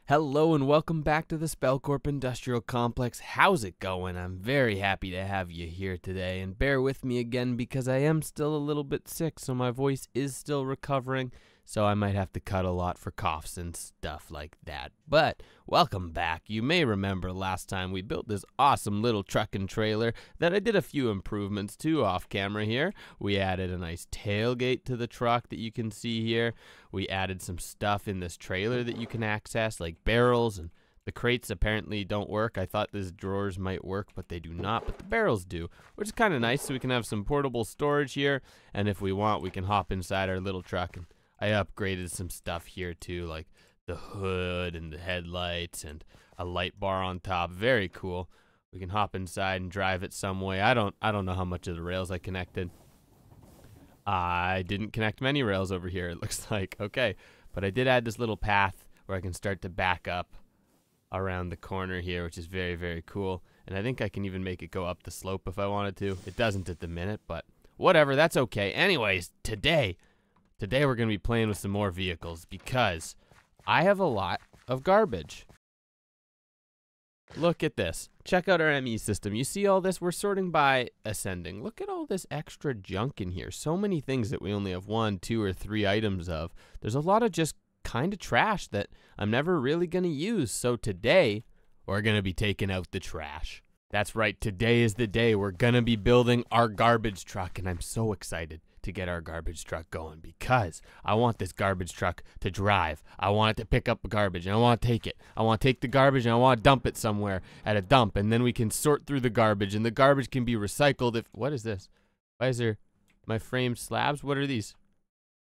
Hello and welcome back to the Spellcorp Industrial Complex. How's it going? I'm very happy to have you here today, and bear with me again because I am still a little bit sick, so my voice is still recovering, so I might have to cut a lot for coughs and stuff like that. But welcome back. You may remember last time we built this awesome little truck and trailer that I did a few improvements to off camera here. We added a nice tailgate to the truck that you can see here. We added some stuff in this trailer that you can access, like barrels, and the crates apparently don't work. I thought these drawers might work, but they do not, but the barrels do, which is kind of nice, so we can have some portable storage here, and if we want, we can hop inside our little truck. And I upgraded some stuff here too, like the hood and the headlights and a light bar on top. Very cool. We can hop inside and drive it some way. I don't know how much of the rails I connected. I didn't connect many rails over here, it looks like. Okay, but I did add this little path where I can start to back up around the corner here, which is very, very cool. And I think I can even make it go up the slope if I wanted to. It doesn't at the minute, but whatever, that's okay. Anyways, today we're going to be playing with some more vehicles because I have a lot of garbage. Look at this. Check out our ME system. You see all this? We're sorting by ascending. Look at all this extra junk in here. So many things that we only have 1, 2, or 3 items of. There's a lot of just kind of trash that I'm never really going to use. So today, we're going to be taking out the trash. That's right. Today is the day we're going to be building our garbage truck, and I'm so excited to get our garbage truck going because I want this garbage truck to drive. I want it to pick up the garbage and I want to take it. I want to take the garbage and I want to dump it somewhere at a dump, and then we can sort through the garbage and the garbage can be recycled. What is this? Why is there my framed slabs? What are these?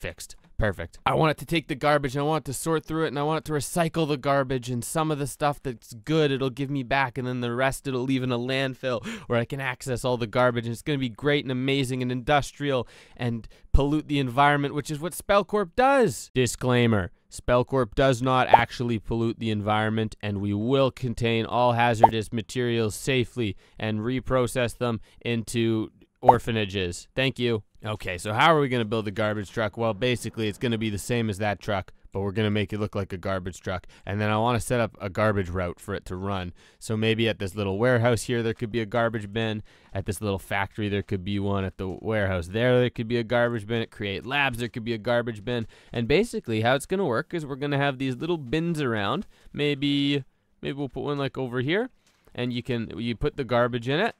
Fixed. Perfect. I want it to take the garbage and I want it to sort through it and I want it to recycle the garbage, and some of the stuff that's good it'll give me back, and then the rest it'll leave in a landfill where I can access all the garbage, and it's going to be great and amazing and industrial and pollute the environment, which is what Spellcorp does. Disclaimer: Spellcorp does not actually pollute the environment, and we will contain all hazardous materials safely and reprocess them into orphanages. Thank you. Okay, so how are we going to build a garbage truck? Well, basically, it's going to be the same as that truck, but we're going to make it look like a garbage truck. And then I want to set up a garbage route for it to run. So maybe at this little warehouse here, there could be a garbage bin. At this little factory, there could be one. At the warehouse there could be a garbage bin. At Create Labs, there could be a garbage bin. And basically, how it's going to work is we're going to have these little bins around. Maybe we'll put one like over here, and you put the garbage in it.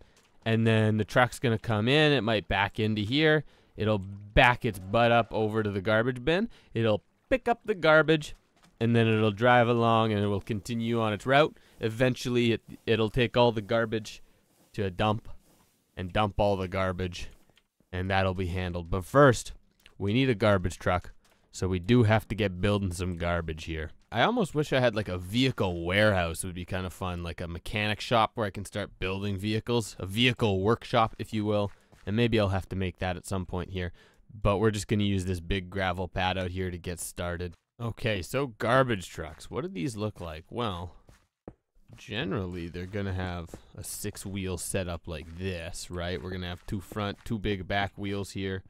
And then the truck's going to come in. It might back into here. It'll back its butt up over to the garbage bin. It'll pick up the garbage, and then it'll drive along, and it will continue on its route. Eventually, it'll take all the garbage to a dump and dump all the garbage, and that'll be handled. But first, we need a garbage truck, so we do have to get building some garbage here. I almost wish I had like a vehicle warehouse. It would be kind of fun, like a mechanic shop where I can start building vehicles, a vehicle workshop, if you will. And maybe I'll have to make that at some point here. But we're just going to use this big gravel pad out here to get started. Okay, so garbage trucks. What do these look like? Well, generally they're going to have a 6-wheel setup like this, right? We're going to have 2 front, 2 big back wheels here.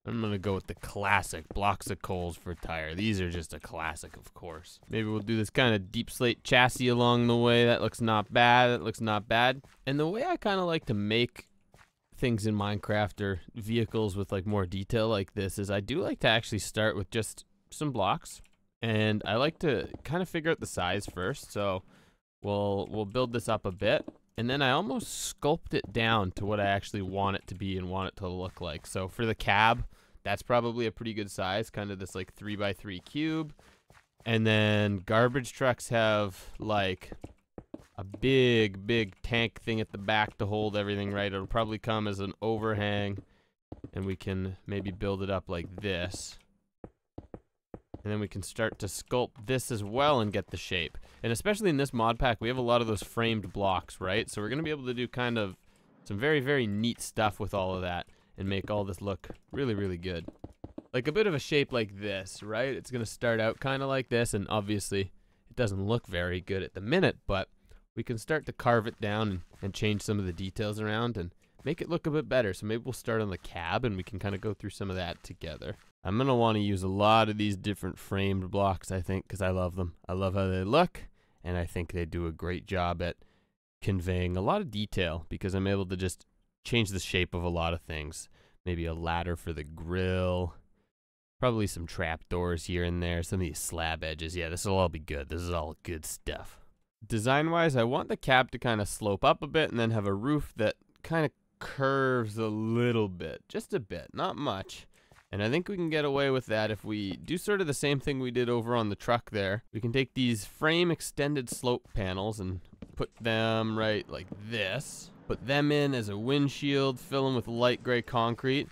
I'm going to go with the classic blocks of coals for tire. These are just a classic, of course. Maybe we'll do this kind of deep slate chassis along the way. That looks not bad. That looks not bad. And the way I kind of like to make things in Minecraft or vehicles with like more detail like this is I do like to actually start with just some blocks, and I like to kind of figure out the size first. So we'll build this up a bit, and then I almost sculpt it down to what I actually want it to be and want it to look like. So for the cab, that's probably a pretty good size, kind of this like 3x3 cube. And then garbage trucks have like a big tank thing at the back to hold everything, right? It'll probably come as an overhang, and we can maybe build it up like this. And then we can start to sculpt this as well and get the shape. And especially in this mod pack, we have a lot of those framed blocks, right? So we're going to be able to do kind of some very, very neat stuff with all of that and make all this look really, really good. Like a bit of a shape like this, right? It's going to start out kind of like this, and obviously it doesn't look very good at the minute, but we can start to carve it down and change some of the details around and make it look a bit better. So maybe we'll start on the cab and we can kind of go through some of that together. I'm going to want to use a lot of these different framed blocks, I think, because I love them. I love how they look, and I think they do a great job at conveying a lot of detail because I'm able to just change the shape of a lot of things. Maybe a ladder for the grill, probably some trapdoors here and there, some of these slab edges. Yeah, this will all be good. This is all good stuff. Design-wise, I want the cab to kind of slope up a bit and then have a roof that kind of curves a little bit, just a bit, not much. And I think we can get away with that if we do sort of the same thing we did over on the truck there. We can take these frame extended slope panels and put them right like this. Put them in as a windshield, fill them with light gray concrete,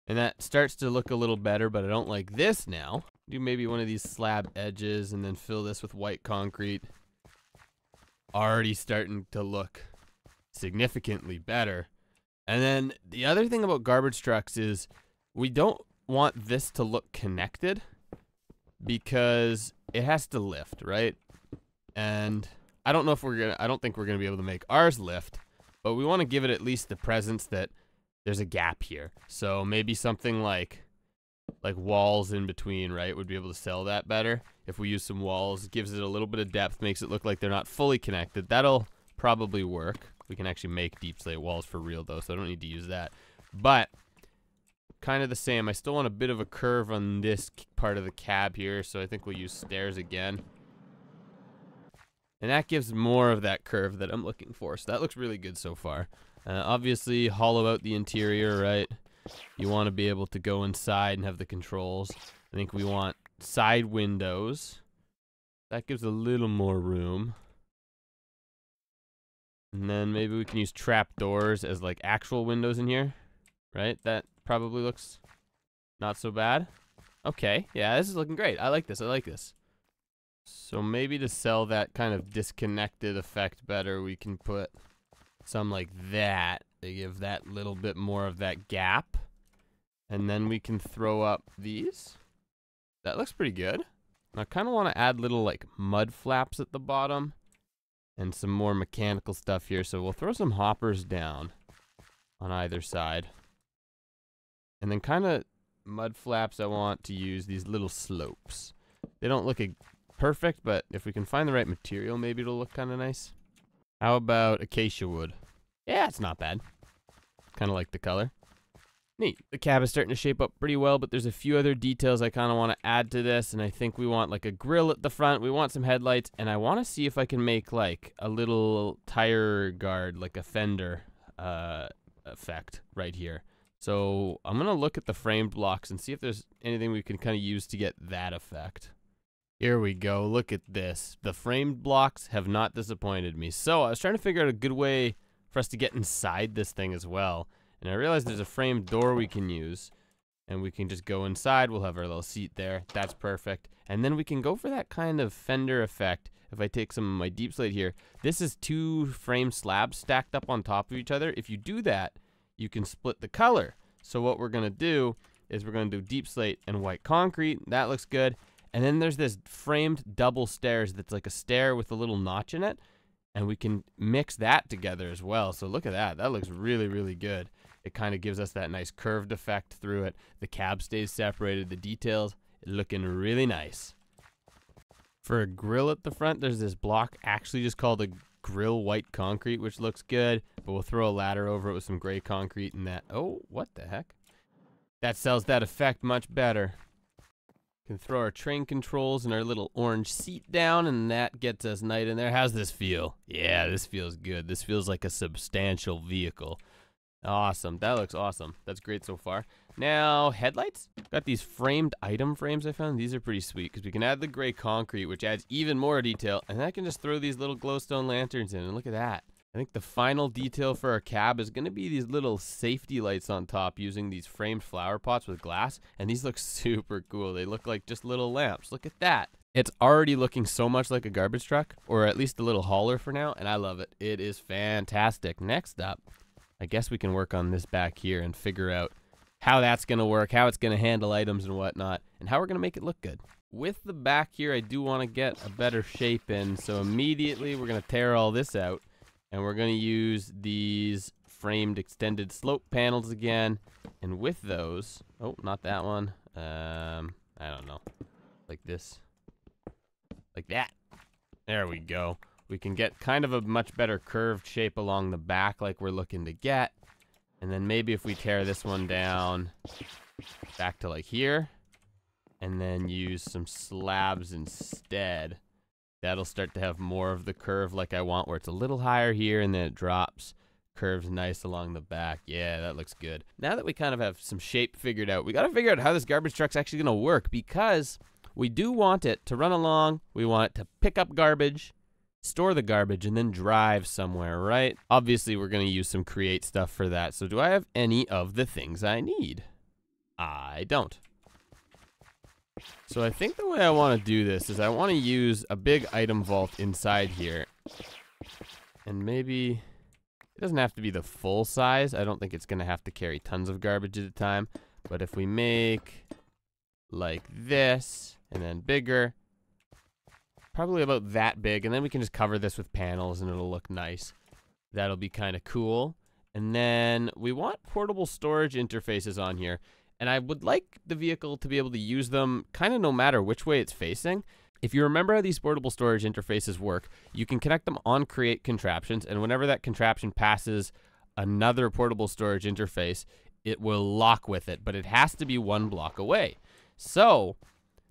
and that starts to look a little better, but I don't like this now. Do maybe one of these slab edges and then fill this with white concrete. Already starting to look significantly better. And then the other thing about garbage trucks is we don't want this to look connected because it has to lift, right? And I don't think we're gonna be able to make ours lift, but we want to give it at least the presence that there's a gap here. So maybe something like walls in between, right, would be able to sell that better. If we use some walls, gives it a little bit of depth, makes it look like they're not fully connected. That'll probably work. We can actually make deep slate walls for real though, so I don't need to use that. But kind of the same. I still want a bit of a curve on this part of the cab here, so I think we'll use stairs again. And that gives more of that curve that I'm looking for. So that looks really good so far. Obviously, hollow out the interior, right? You want to be able to go inside and have the controls. I think we want side windows. That gives a little more room. And then maybe we can use trap doors as like actual windows in here, right? That probably looks not so bad. Okay, yeah, this is looking great. I like this. I like this. So maybe to sell that kind of disconnected effect better, we can put some like that to give that little bit more of that gap. And then we can throw up these. That looks pretty good. I kind of want to add little like mud flaps at the bottom and some more mechanical stuff here. So we'll throw some hoppers down on either side. And then kind of mud flaps, I want to use these little slopes. They don't look perfect, but if we can find the right material, maybe it'll look kind of nice. How about acacia wood? Yeah, it's not bad. Kind of like the color. Neat. The cab is starting to shape up pretty well, but there's a few other details I kind of want to add to this, and I think we want like a grill at the front. We want some headlights, and I want to see if I can make like a little tire guard, like a fender effect right here. So I'm going to look at the framed blocks and see if there's anything we can kind of use to get that effect. Here we go. Look at this. The framed blocks have not disappointed me. So I was trying to figure out a good way for us to get inside this thing as well. And I realized there's a framed door we can use. And we can just go inside. We'll have our little seat there. That's perfect. And then we can go for that kind of fender effect. If I take some of my deep slate here, this is two frame slabs stacked up on top of each other. If you do that, you can split the color. So what we're going to do is we're going to do deep slate and white concrete. That looks good. And then there's this framed double stairs that's like a stair with a little notch in it. And we can mix that together as well. So look at that. That looks really, really good. It kind of gives us that nice curved effect through it. The cab stays separated. The details looking really nice. For a grill at the front, there's this block actually just called a grill white concrete, which looks good. But we'll throw a ladder over it with some gray concrete and that. Oh, what the heck? That sells that effect much better. Can throw our train controls and our little orange seat down, and that gets us nice in there. How's this feel? Yeah, this feels good. This feels like a substantial vehicle. Awesome. That looks awesome. That's great so far. Now, headlights. Got these framed item frames I found. These are pretty sweet because we can add the gray concrete, which adds even more detail, and then I can just throw these little glowstone lanterns in, and look at that. I think the final detail for our cab is going to be these little safety lights on top using these framed flower pots with glass. And these look super cool. They look like just little lamps. Look at that. It's already looking so much like a garbage truck, or at least a little hauler for now. And I love it. It is fantastic. Next up, I guess we can work on this back here and figure out how that's going to work, how it's going to handle items and whatnot, and how we're going to make it look good. With the back here, I do want to get a better shape in. So immediately we're going to tear all this out. And we're going to use these framed extended slope panels again. And with those, oh, not that one. I don't know. Like this. Like that. There we go. We can get kind of a much better curved shape along the back like we're looking to get. And then maybe if we tear this one down back to like here, and then use some slabs instead, that'll start to have more of the curve like I want, where it's a little higher here and then it drops, curves nice along the back. Yeah, that looks good. Now that we kind of have some shape figured out, we got to figure out how this garbage truck's actually going to work, because we do want it to run along. We want it to pick up garbage, store the garbage, and then drive somewhere, right? Obviously, we're going to use some create stuff for that. So do I have any of the things I need? I don't. So I think the way I want to do this is I want to use a big item vault inside here. And maybe it doesn't have to be the full size. I don't think it's going to have to carry tons of garbage at a time. But if we make like this and then bigger, probably about that big, and then we can just cover this with panels and it'll look nice. That'll be kind of cool. And then we want portable storage interfaces on here. And I would like the vehicle to be able to use them kind of no matter which way it's facing. If you remember how these portable storage interfaces work, you can connect them on create contraptions, and whenever that contraption passes another portable storage interface, it will lock with it, but it has to be 1 block away. So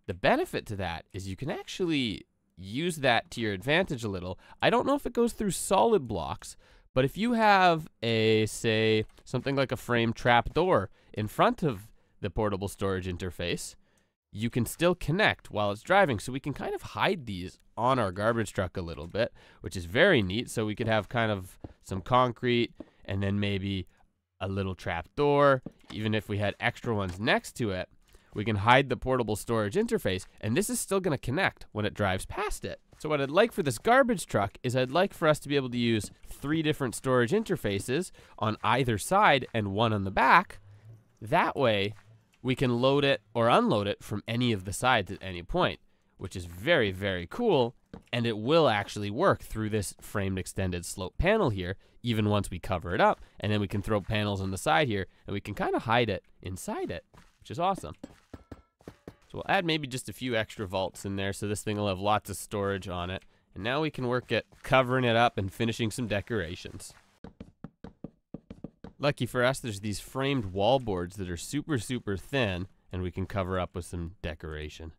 the benefit to that is you can actually use that to your advantage a little. I don't know if it goes through solid blocks, but if you have a, say, something like a frame trap door in front of the portable storage interface, you can still connect while it's driving. So we can kind of hide these on our garbage truck a little bit, which is very neat. So we could have kind of some concrete and then maybe a little trap door. Even if we had extra ones next to it, we can hide the portable storage interface, and this is still going to connect when it drives past it. So what I'd like for this garbage truck is I'd like for us to be able to use 3 different storage interfaces on either side and 1 on the back. That way, we can load it or unload it from any of the sides at any point, which is very, very cool. And it will actually work through this framed extended slope panel here, even once we cover it up. And then we can throw panels on the side here, and we can kind of hide it inside it, which is awesome. So we'll add maybe just a few extra vaults in there so this thing will have lots of storage on it. And now we can work at covering it up and finishing some decorations. Lucky for us, there's these framed wall boards that are super, super thin, and we can cover up with some decoration.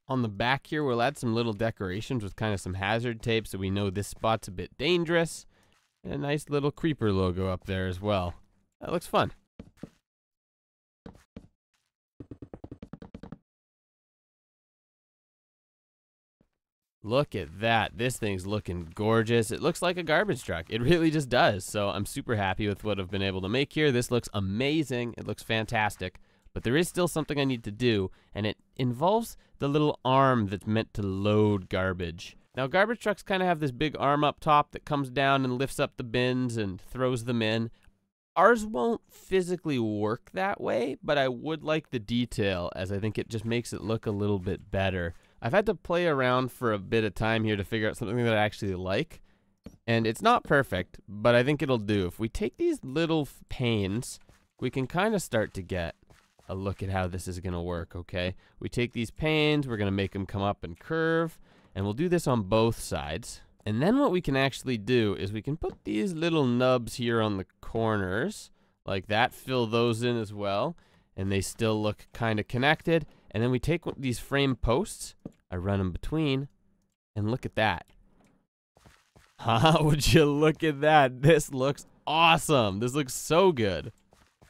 On the back here, we'll add some little decorations with kind of some hazard tape so we know this spot's a bit dangerous. And a nice little creeper logo up there as well. That looks fun. Look at that. This thing's looking gorgeous. It looks like a garbage truck. It really just does. So I'm super happy with what I've been able to make here. This looks amazing. It looks fantastic. But there is still something I need to do, and it involves the little arm that's meant to load garbage. Now, garbage trucks kind of have this big arm up top that comes down and lifts up the bins and throws them in. Ours won't physically work that way, but I would like the detail, as I think it just makes it look a little bit better. I've had to play around for a bit of time here to figure out something that I actually like. And it's not perfect, but I think it'll do. If we take these little panes, we can kind of start to get a look at how this is going to work, okay? We take these panes, we're going to make them come up and curve, and we'll do this on both sides. And then what we can actually do is we can put these little nubs here on the corners, like that, fill those in as well, and they still look kind of connected. And then we take these frame posts, I run them between, and look at that. How would you look at that? This looks awesome. This looks so good.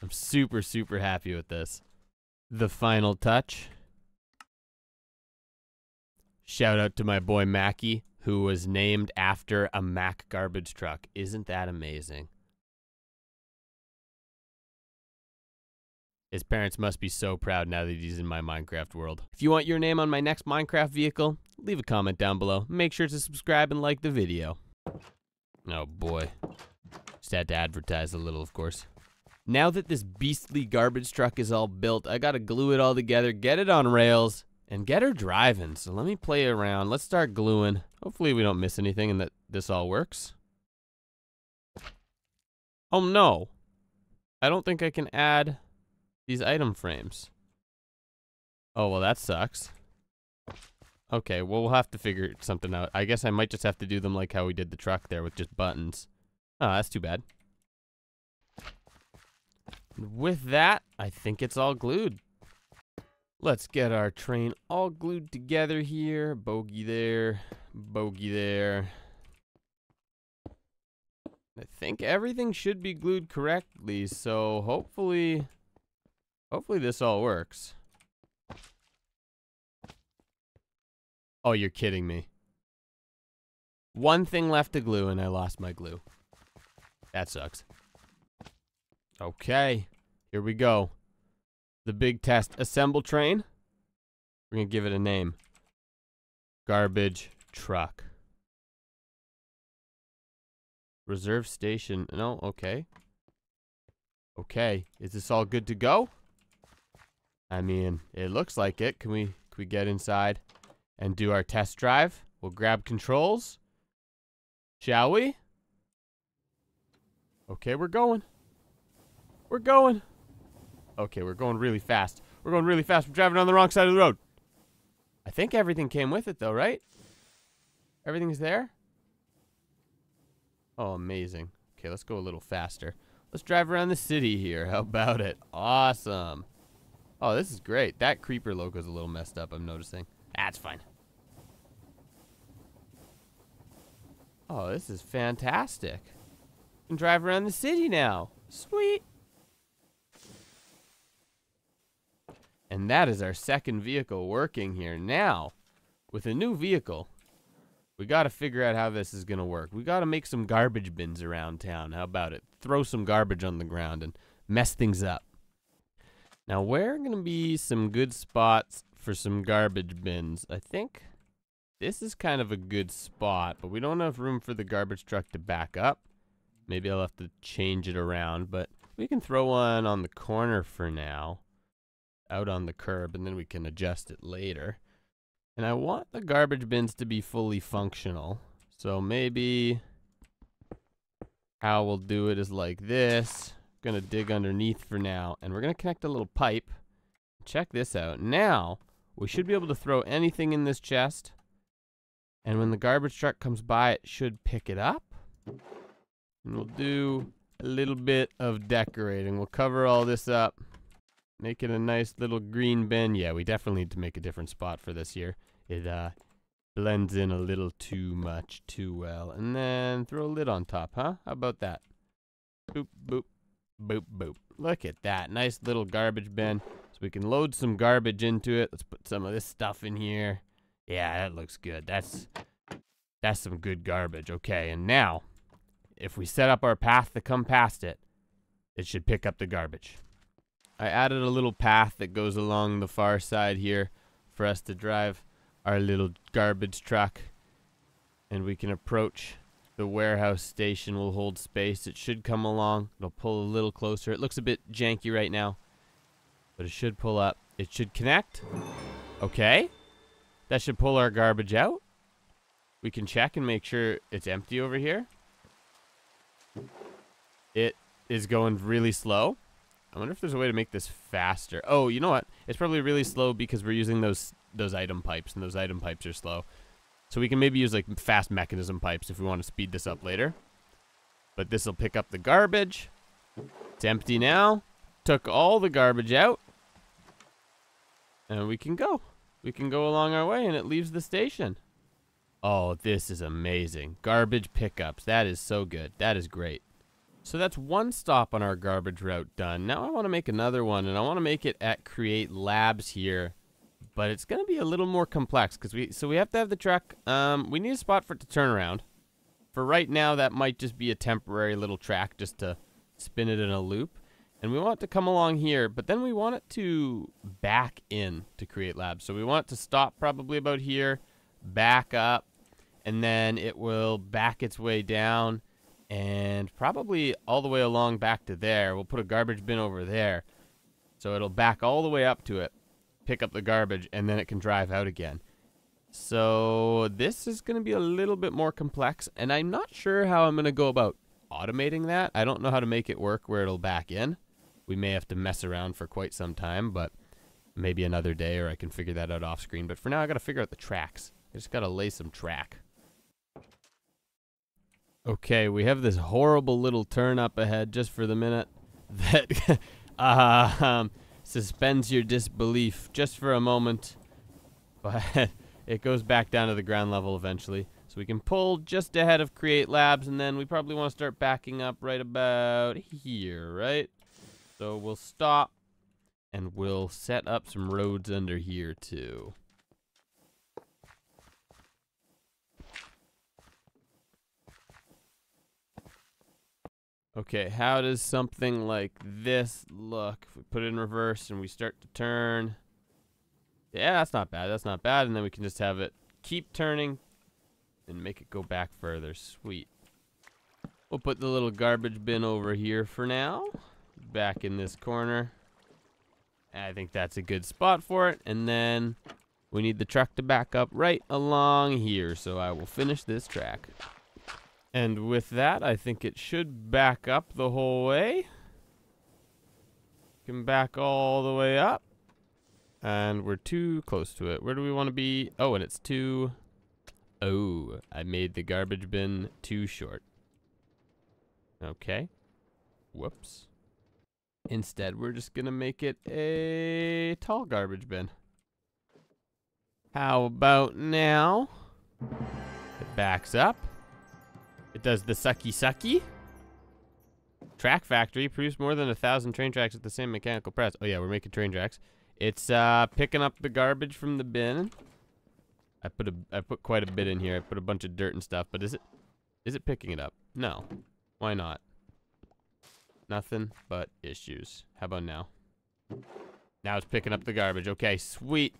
I'm super, super happy with this. The final touch. Shout out to my boy Mackie, who was named after a Mack garbage truck. Isn't that amazing? His parents must be so proud now that he's in my Minecraft world. If you want your name on my next Minecraft vehicle, leave a comment down below. Make sure to subscribe and like the video. Oh boy. Just had to advertise a little, of course. Now that this beastly garbage truck is all built, I gotta glue it all together, get it on rails, and get her driving. So let me play around. Let's start gluing. Hopefully we don't miss anything and that this all works. Oh no. I don't think I can add These item frames. Oh, well, that sucks. Okay, well, we'll have to figure something out. I guess I might just have to do them like how we did the truck there with just buttons. Oh, that's too bad. With that, I think it's all glued. Let's get our train all glued together here. Bogey there, bogey there. I think everything should be glued correctly, so hopefully this all works. Oh, you're kidding me. One thing left to glue and I lost my glue. That sucks. Okay, here we go. The big test. Assemble train. We're gonna give it a name. Garbage truck. Reserve station. No, okay. Okay, is this all good to go? I mean, it looks like it. Can we get inside and do our test drive? We'll grab controls. Shall we? Okay, we're going. We're going. Okay, we're going really fast. We're going really fast. We're driving on the wrong side of the road. I think everything came with it though, right? Everything's there? Oh, amazing. Okay, let's go a little faster. Let's drive around the city here. How about it? Awesome. Oh, this is great. That creeper logo's a little messed up, I'm noticing. That's fine. Oh, this is fantastic. We can drive around the city now. Sweet. And that is our second vehicle working here. Now, with a new vehicle, we got to figure out how this is going to work. We got to make some garbage bins around town. How about it? Throw some garbage on the ground and mess things up. Now, where are going to be some good spots for some garbage bins? I think this is kind of a good spot, but we don't have room for the garbage truck to back up. Maybe I'll have to change it around, but we can throw one on the corner for now, out on the curb, and then we can adjust it later. And I want the garbage bins to be fully functional. So maybe how we'll do it is like this. Gonna dig underneath for now, and we're gonna connect a little pipe. Check this out. Now, we should be able to throw anything in this chest, and when the garbage truck comes by, it should pick it up. And we'll do a little bit of decorating. We'll cover all this up. Make it a nice little green bin. Yeah, we definitely need to make a different spot for this here. It blends in a little too much, too well. And then throw a lid on top, huh? How about that? Boop, boop, boop, boop. Look at that. Nice little garbage bin. So we can load some garbage into it. Let's put some of this stuff in here. Yeah, that looks good. That's some good garbage. Okay, and now, if we set up our path to come past it, it should pick up the garbage. I added a little path that goes along the far side here for us to drive our little garbage truck. And we can approach the warehouse station. Will hold space. It should come along. It'll pull a little closer. It looks a bit janky right now, but it should pull up. It should connect. Okay. That should pull our garbage out. We can check and make sure it's empty over here. It is going really slow. I wonder if there's a way to make this faster. Oh, you know what? It's probably really slow because we're using those item pipes, and those item pipes are slow. So we can maybe use like fast mechanism pipes if we want to speed this up later. But this will pick up the garbage. It's empty now. Took all the garbage out. And we can go. We can go along our way, and it leaves the station. Oh, this is amazing. Garbage pickups. That is so good. That is great. So that's one stop on our garbage route done. Now I want to make another one, and I want to make it at Create Labs here. But it's going to be a little more complex because we have to have the truck. We need a spot for it to turn around. For right now, that might just be a temporary little track just to spin it in a loop. And we want it to come along here, but then we want it to back in to Create Labs. So we want it to stop probably about here, back up, and then it will back its way down and probably all the way along back to there. We'll put a garbage bin over there. So it'll back all the way up to it, pick up the garbage, and then it can drive out again. So this is going to be a little bit more complex, and I'm not sure how I'm going to go about automating that. I don't know how to make it work where it'll back in. We may have to mess around for quite some time, but maybe another day, or I can figure that out off screen. But for now, I gotta figure out the tracks. I just gotta lay some track. Okay, we have this horrible little turn up ahead just for the minute that suspends your disbelief just for a moment. But it goes back down to the ground level eventually. So we can pull just ahead of Create Labs, and then we probably want to start backing up right about here, right? So we'll stop, and we'll set up some roads under here too. Okay, how does something like this look? If we put it in reverse and we start to turn. Yeah, that's not bad. That's not bad. And then we can just have it keep turning and make it go back further. Sweet. We'll put the little garbage bin over here for now. Back in this corner. I think that's a good spot for it. And then we need the truck to back up right along here. So I will finish this track. And with that, I think it should back up the whole way. Can back all the way up. And we're too close to it. Where do we want to be? Oh, and it's too... Oh, I made the garbage bin too short. Okay. Whoops. Instead, we're just going to make it a tall garbage bin. How about now? It backs up. It does the sucky. Track factory produced more than 1,000 train tracks at the same mechanical press. Oh yeah, we're making train tracks. It's picking up the garbage from the bin. I put quite a bit in here. I put a bunch of dirt and stuff, but is it picking it up? No. Why not? Nothing but issues. How about now? Now it's picking up the garbage. Okay, sweet.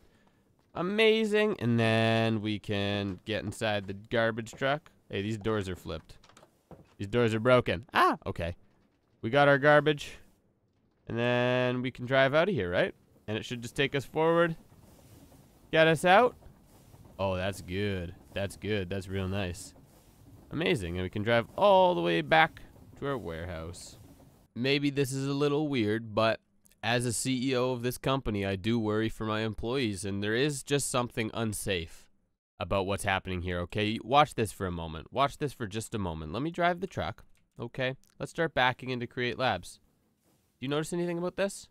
Amazing. And then we can get inside the garbage truck. Hey, these doors are flipped. These doors are broken. Ah, okay. We got our garbage. And then we can drive out of here, right? And it should just take us forward. Get us out. Oh, that's good. That's good. That's real nice. Amazing. And we can drive all the way back to our warehouse. Maybe this is a little weird, but as a CEO of this company, I do worry for my employees, and there is just something unsafe about what's happening here, okay? Watch this for a moment. Watch this for just a moment. Let me drive the truck, okay? Let's start backing into Create Labs. Do you notice anything about this?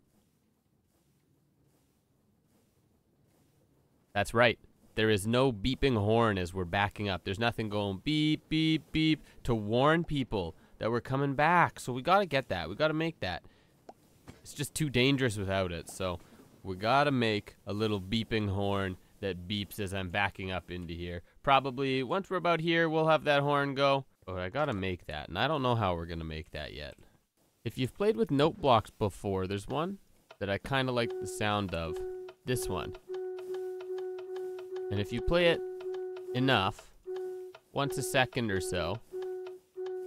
That's right. There is no beeping horn as we're backing up. There's nothing going beep, beep, beep to warn people that we're coming back. So we got to get that. We got to make that. It's just too dangerous without it. So we got to make a little beeping horn that beeps as I'm backing up into here. Probably once we're about here, we'll have that horn go. But I gotta make that, and I don't know how we're gonna make that yet. If you've played with note blocks before, there's one that I kind of like the sound of. This one. And if you play it enough, once a second or so,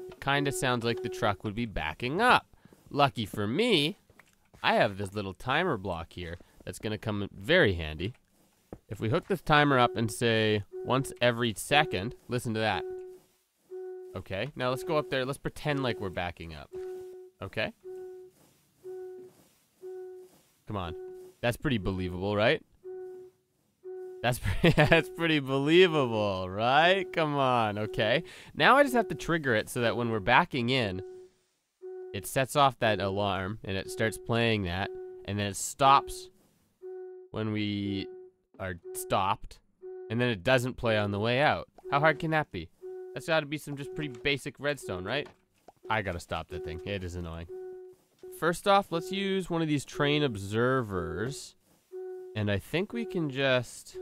it kind of sounds like the truck would be backing up. Lucky for me, I have this little timer block here that's gonna come in very handy. If we hook this timer up and say once every second, listen to that. Okay, now let's go up there. Let's pretend like we're backing up. Okay. Come on. That's pretty believable, right? That's pretty believable, right? Come on, okay. Now I just have to trigger it so that when we're backing in, it sets off that alarm and it starts playing that, and then it stops when we are stopped, and then it doesn't play on the way out. How hard can that be? That's got to be some just pretty basic redstone, right? I gotta stop the thing. It is annoying. First off, let's use one of these train observers, and I think we can just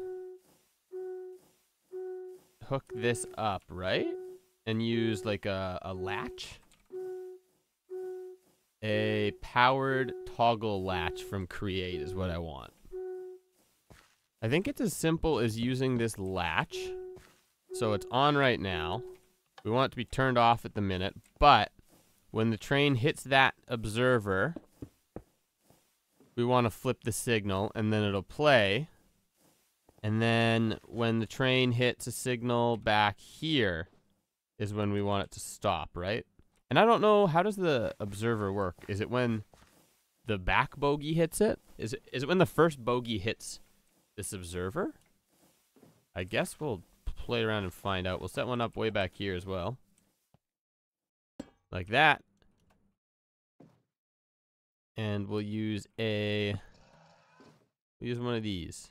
hook this up, right? And use like a latch. A powered toggle latch from Create is what I want. I think it's as simple as using this latch. So it's on right now. We want it to be turned off at the minute, but when the train hits that observer, we want to flip the signal and then it'll play. And then when the train hits a signal back here is when we want it to stop, right? And I don't know, how does the observer work? Is it when the back bogey hits it? Is it when the first bogey hits this observer? I guess we'll play around and find out. We'll set one up way back here as well. Like that. And we'll use one of these.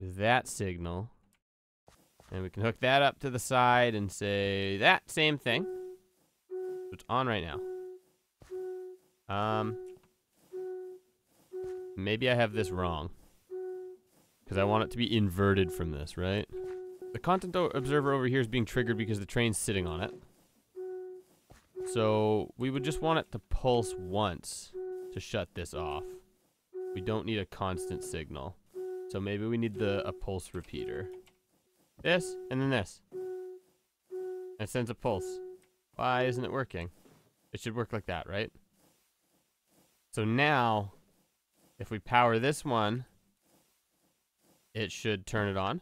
That signal. And we can hook that up to the side and say that same thing. It's on right now. Maybe I have this wrong. Because I want it to be inverted from this, right? The content observer over here is being triggered because the train's sitting on it. So we would just want it to pulse once to shut this off. We don't need a constant signal. So maybe we need a pulse repeater. This, and then this. And it sends a pulse. Why isn't it working? It should work like that, right? So now, if we power this one, it should turn it on.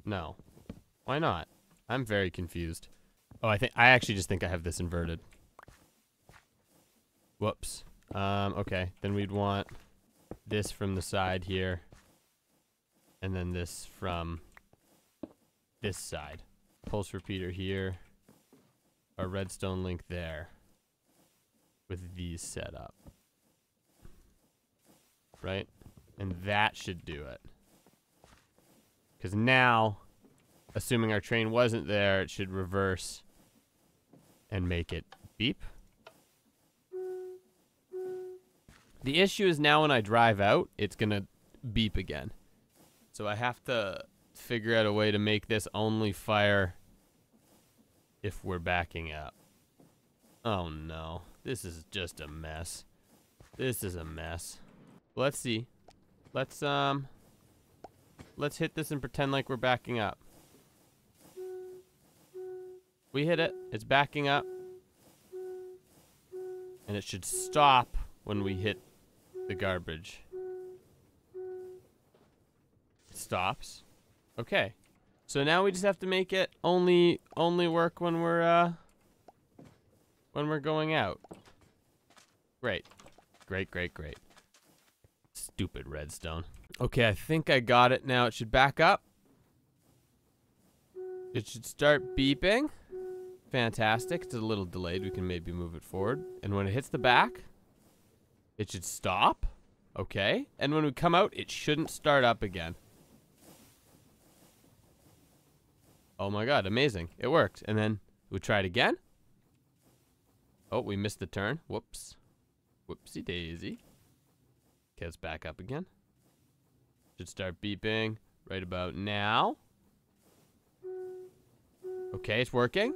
No. Why not? I'm very confused. Oh, I actually just think I have this inverted. Whoops. Okay. Then we'd want this from the side here. And then this from this side. Pulse repeater here. A redstone link there. With these set up. Right? And that should do it. Because now, assuming our train wasn't there, it should reverse and make it beep. The issue is now when I drive out, it's going to beep again. So I have to figure out a way to make this only fire if we're backing up. Oh no, this is just a mess. This is a mess. Let's see. Let's hit this and pretend like we're backing up. We hit it. It's backing up. And it should stop when we hit the garbage. It stops. Okay. So now we just have to make it only work when we're going out. Great. Great, great, great. Stupid redstone. Okay, I think I got it now. It should back up. It should start beeping. Fantastic. It's a little delayed. We can maybe move it forward. And when it hits the back, it should stop. Okay. And when we come out, it shouldn't start up again. Oh my god, amazing. It worked. And then we try it again. Oh, we missed the turn. Whoops. Whoopsie daisy. Okay, let's back up again. Should start beeping right about now. Okay, it's working.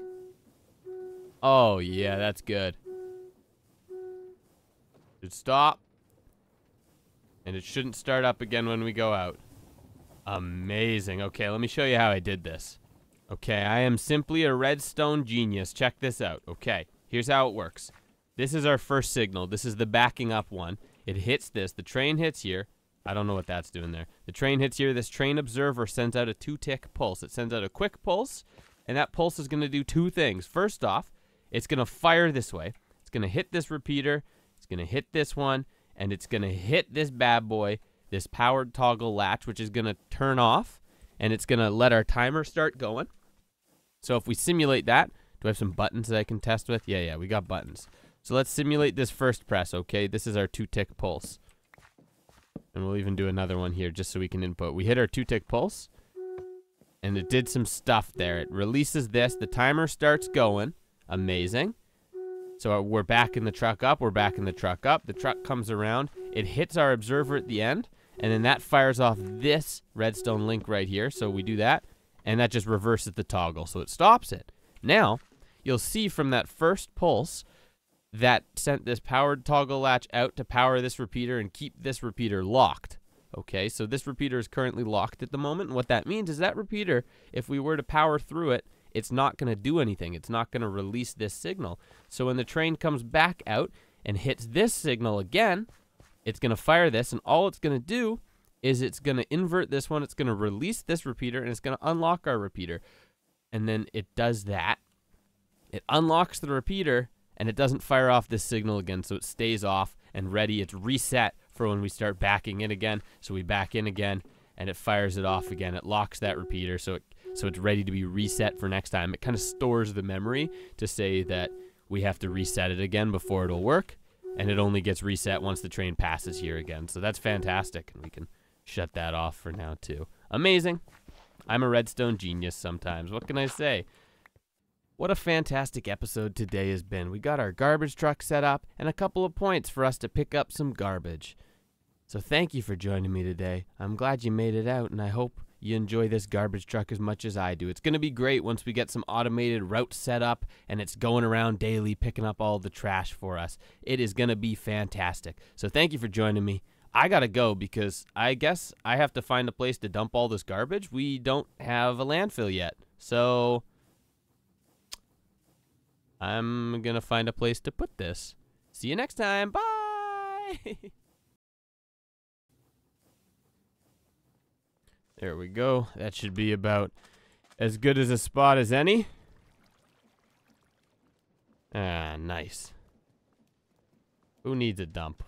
Oh, yeah, that's good. Should stop. And it shouldn't start up again when we go out. Amazing. Okay, let me show you how I did this. Okay, I am simply a redstone genius. Check this out. Okay, here's how it works. This is our first signal. This is the backing up one. It hits this. The train hits here. I don't know what that's doing there. The train hits here. This train observer sends out a 2-tick pulse. It sends out a quick pulse, and that pulse is going to do two things. First off, it's going to fire this way. It's going to hit this repeater. It's going to hit this one, and it's going to hit this bad boy, this powered toggle latch, which is going to turn off, and it's going to let our timer start going. So if we simulate that, do I have some buttons that I can test with? Yeah, we got buttons. So let's simulate this first press, okay? This is our 2-tick pulse. And we'll even do another one here just so we can input. We hit our 2-tick pulse, and it did some stuff there. It releases this. The timer starts going. Amazing. So we're backing the truck up. We're backing the truck up. The truck comes around. It hits our observer at the end, and then that fires off this redstone link right here. So we do that, and that just reverses the toggle, so it stops it. Now, you'll see from that first pulse that sent this powered toggle latch out to power this repeater and keep this repeater locked. Okay, so this repeater is currently locked at the moment, and what that means is that repeater, if we were to power through it, it's not going to do anything. It's not going to release this signal. So when the train comes back out and hits this signal again, it's going to fire this, and all it's going to do is it's going to invert this one, it's going to release this repeater, and it's going to unlock our repeater. And then it does that. It unlocks the repeater, and it doesn't fire off this signal again, so it stays off and ready. It's reset for when we start backing in again. So we back in again, and it fires it off again. It locks that repeater, so it's ready to be reset for next time. It kind of stores the memory to say that we have to reset it again before it'll work, and it only gets reset once the train passes here again. So that's fantastic, and we can shut that off for now too. Amazing. I'm a redstone genius sometimes. What can I say? What a fantastic episode today has been. We got our garbage truck set up and a couple of points for us to pick up some garbage. So thank you for joining me today. I'm glad you made it out, and I hope you enjoy this garbage truck as much as I do. It's going to be great once we get some automated routes set up and it's going around daily picking up all the trash for us. It is going to be fantastic. So thank you for joining me. I got to go because I guess I have to find a place to dump all this garbage. We don't have a landfill yet. So I'm going to find a place to put this. See you next time. Bye. There we go. That should be about as good as a spot as any. Ah, nice. Who needs a dump?